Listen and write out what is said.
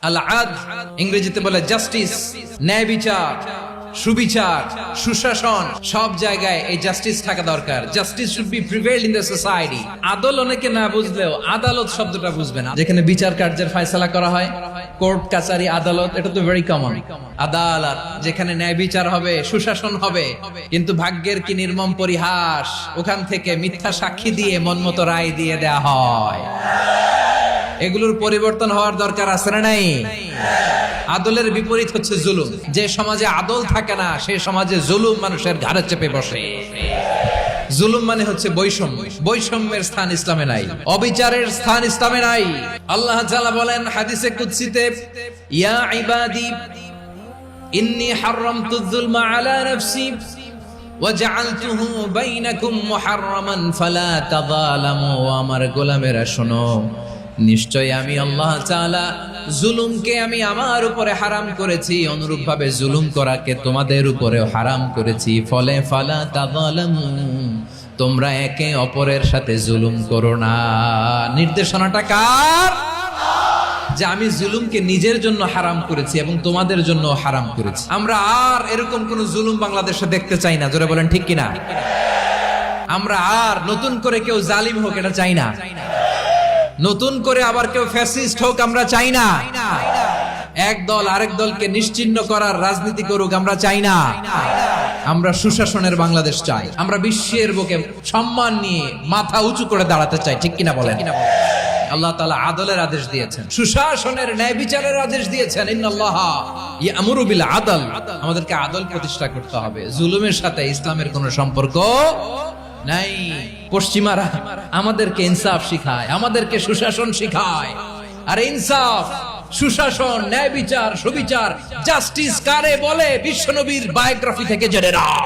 আল আদ ইংরেজিতে বলে জাস্টিস, ন্যায় বিচার, সুবিচার, সুশাসন, সব জায়গায় এই জাস্টিস থাকা দরকার। Justice should be prevailed in the society. আদল অনেকে না বুঝলেও আদালত শব্দটা বুঝবে না। যেখানে বিচার কার্যের ফয়সালা করা হয়, কোর্ট কাচারি আদালত, এটা তো ভেরি কমন। আদালত যেখানে ন্যায় বিচার হবে, সুশাসন হবে, কিন্তু ভাগ্যের কি নির্মম পরিহাস, ওখান থেকে মিথ্যা সাক্ষী দিয়ে মনমতো রায় দিয়ে দেয়া হয়। এগুলোর পরিবর্তন হওয়ার দরকার আছে না নাই? আদলের বিপরীত হচ্ছে জুলুম। যে সমাজে আদল থাকে না, সেই সমাজে জুলুম মানুষের ঘাড়ে চেপে বসে। জুলুম মানে হচ্ছে বৈষম্য। বৈষম্যের স্থান ইসলামে নাই, অবিচারের স্থান ইসলামে নাই। আল্লাহ তাআলা বলেন হাদিসে কুদসিতে, ইয়া ইবাদি ইন্নী হারামতুয যুলমা আলা নাফসি ওয়া জাআলতুহু বাইনাকুম মুহাররামান ফালা তাযালামু। আমার গোলামেরা শোনো, নিশ্চয় আমি আল্লাহ তাআলা জুলুমকে আমি আমার উপরে হারাম করেছি, অনুরূপভাবে জুলুম করাকে তোমাদের উপরেও হারাম করেছি। ফলে ফালা তাযালামু, তোমরা একে অপরের সাথে জুলুম করো না। নির্দেশনাটা কার? যে আমি জুলুমকে নিজের জন্য হারাম করেছি এবং তোমাদের জন্য হারাম করেছি। আমরা আর এরকম কোন জুলুম বাংলাদেশে দেখতে চাই না। জোরে বলেন ঠিক কিনা? আমরা আর নতুন করে কেউ জালিম হোক এটা চাই না। নতুন করে আবার কেউ ফ্যাসিস্ট হোক আমরা চাই না। এক দল আরেক দলকে নিশ্চিহ্ন করার রাজনীতি করুক আমরা চাই না। আমরা সুশাসনের বাংলাদেশ চাই। আমরা বিশ্বের বুকে সম্মান নিয়ে মাথা উঁচু করে দাঁড়াতে চাই। ঠিক কিনা বলেন? আল্লাহ তাআলা আদলের আদেশ দিয়েছেন, সুশাসনের, ন্যায় বিচারের আদেশ দিয়েছেন। ইন্নাল্লাহা ইয়ামুরু বিল আদল। আমাদেরকে আদল প্রতিষ্ঠা করতে হবে। জুলুমের সাথে ইসলামের কোনো সম্পর্ক নাই। পশ্চিমারা আমাদেরকে ইনসাফ শিখায়, আমাদেরকে সুশাসন শিখায়। আর ইনসাফ, সুশাসন, ন্যায় বিচার, সুবিচার, জাস্টিস কারে বলে বিশ্বনবীর বায়োগ্রাফি থেকে জেনে নাও।